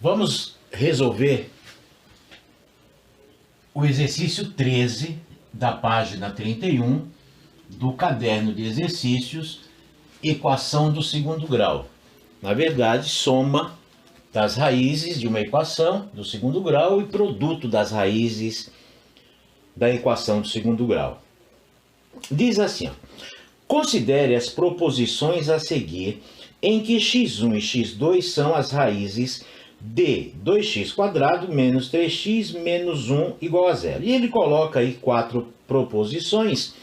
Vamos resolver o exercício 13 da página 31 do caderno de exercícios, equação do segundo grau. Na verdade, soma das raízes de uma equação do segundo grau e produto das raízes da equação do segundo grau. Diz assim, ó, considere as proposições a seguir em que x1 e x2 são as raízes de 2x² menos 3x menos 1 igual a 0. E ele coloca aí 4 proposições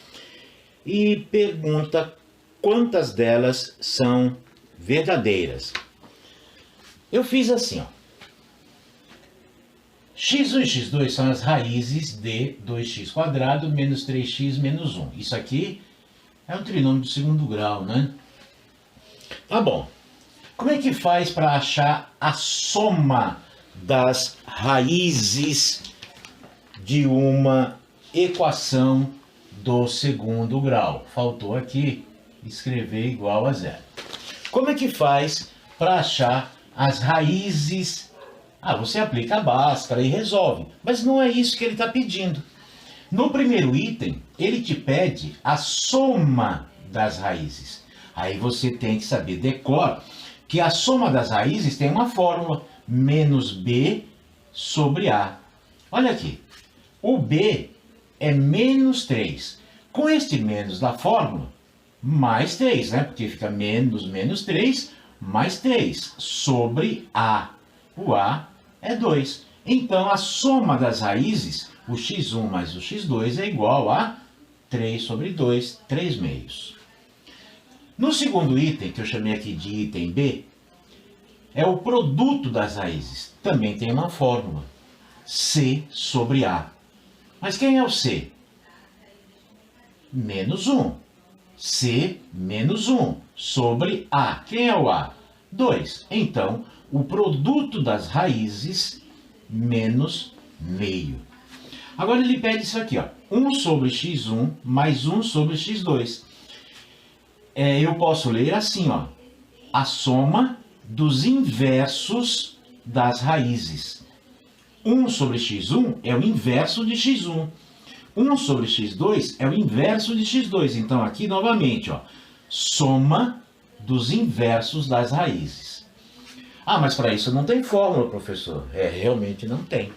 e pergunta quantas delas são verdadeiras. Eu fiz assim, ó. x1 e x2 são as raízes de 2x² menos 3x menos 1. Isso aqui é um trinômio do segundo grau, né? Tá bom. Como é que faz para achar a soma das raízes de uma equação do segundo grau? Faltou aqui escrever igual a 0. Como é que faz para achar as raízes? Você aplica a Bhaskara e resolve. Mas não é isso que ele está pedindo. No primeiro item, ele te pede a soma das raízes. Aí você tem que saber decor que a soma das raízes tem uma fórmula, menos b sobre a. Olha aqui, o b é menos 3. Com este menos da fórmula, mais 3, né? Porque fica menos 3, mais 3, sobre a. O a é 2. Então, a soma das raízes, o x1 mais o x2 é igual a 3 sobre 2, 3 meios. No segundo item, que eu chamei aqui de item B, é o produto das raízes. Também tem uma fórmula, C sobre A. Mas quem é o C? Menos 1. C menos 1 sobre A. Quem é o A? 2. Então, o produto das raízes menos meio. Agora ele pede isso aqui, ó, 1 sobre x1 mais 1 sobre x2. Eu posso ler assim, ó, a soma dos inversos das raízes. 1 sobre x1 é o inverso de x1. 1 sobre x2 é o inverso de x2. Então, aqui, novamente, ó, soma dos inversos das raízes. Mas para isso não tem fórmula, professor. Realmente não tem.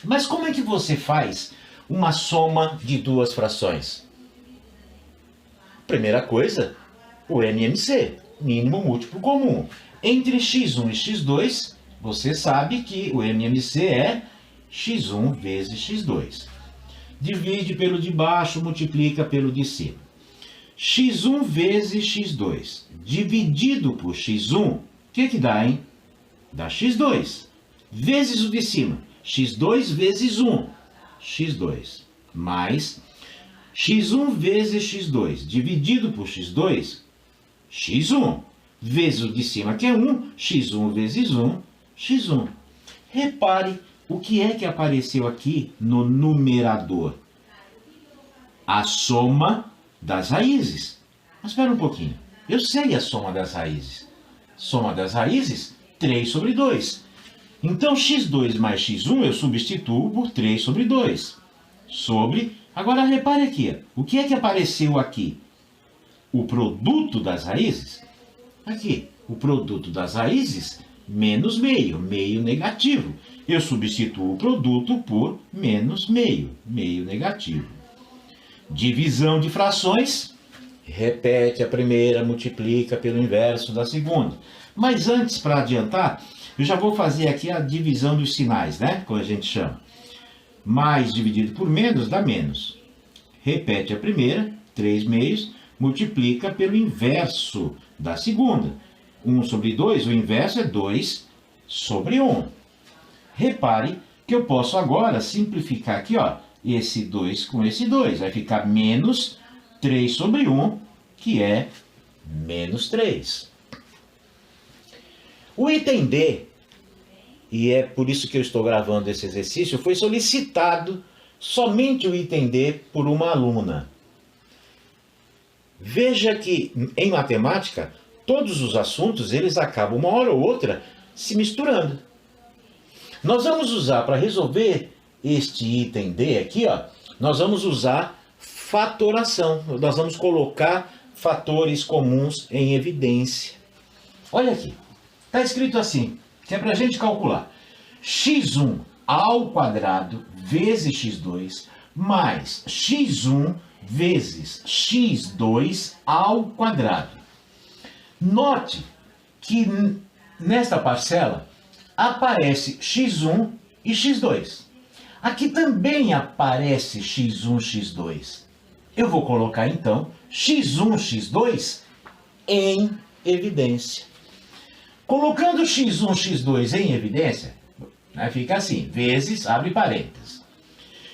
Mas como é que você faz uma soma de duas frações? Primeira coisa, o MMC, mínimo múltiplo comum. Entre x1 e x2, você sabe que o MMC é x1 vezes x2. Divide pelo de baixo, multiplica pelo de cima. x1 vezes x2 dividido por x1, o que dá, hein? Dá x2. Vezes o de cima, x2 vezes 1, x2. Mais x1 vezes x2 dividido por x2, x1. Vezes o de cima, que é 1, x1 vezes 1, x1. Repare o que é que apareceu aqui no numerador. A soma das raízes. Mas espera um pouquinho. Eu sei a soma das raízes. Soma das raízes, 3 sobre 2. Então, x2 mais x1 eu substituo por 3 sobre 2. Sobre... Agora, repare aqui. O que é que apareceu aqui? O produto das raízes. Aqui, o produto das raízes menos meio, meio negativo. Eu substituo o produto por menos meio, meio negativo. Divisão de frações. Repete a primeira, multiplica pelo inverso da segunda. Mas antes, para adiantar, eu já vou fazer aqui a divisão dos sinais, né? Como a gente chama. Mais dividido por menos dá menos. Repete a primeira, 3 meios, multiplica pelo inverso da segunda. 1 sobre 2, o inverso é 2 sobre 1. Repare que eu posso agora simplificar aqui, ó, esse 2 com esse 2. Vai ficar menos 3 sobre 1, que é menos 3. O item D, e é por isso que eu estou gravando esse exercício, foi solicitado somente o item D por uma aluna. Veja que, em matemática, todos os assuntos, eles acabam uma hora ou outra se misturando. Nós vamos usar, para resolver este item D aqui, ó, nós vamos usar fatoração. Nós vamos colocar fatores comuns em evidência. Olha aqui, está escrito assim, que é para a gente calcular. x1 ao quadrado vezes x2 mais x1 vezes x2 ao quadrado. Note que nesta parcela aparece x1 e x2. Aqui também aparece x1, x2. Eu vou colocar então x1, x2 em evidência. Colocando x1, x2 em evidência, né, fica assim, vezes, abre parênteses.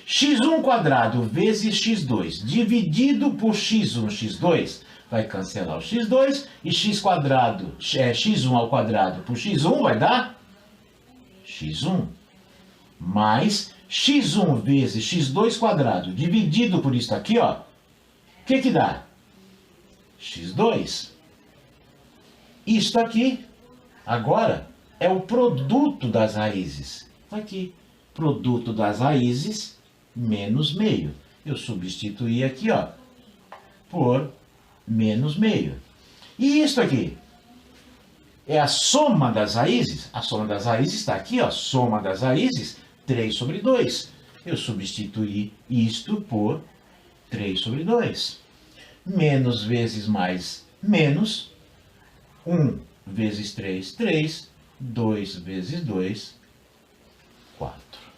x1 quadrado vezes x2 dividido por x1, x2, vai cancelar o x2, e x quadrado, x1 ao quadrado por x1 vai dar x1, mais x1 vezes x2 quadrado dividido por isso aqui, ó, o que dá? x2. Isto aqui, agora, é o produto das raízes. Aqui, produto das raízes menos meio. Eu substituí aqui, ó, por menos meio. E isto aqui é a soma das raízes. A soma das raízes está aqui, ó, soma das raízes, 3 sobre 2. Eu substituí isto por 3 sobre 2. Menos vezes mais menos. 1 vezes 3, 3. 2 vezes 2, 4.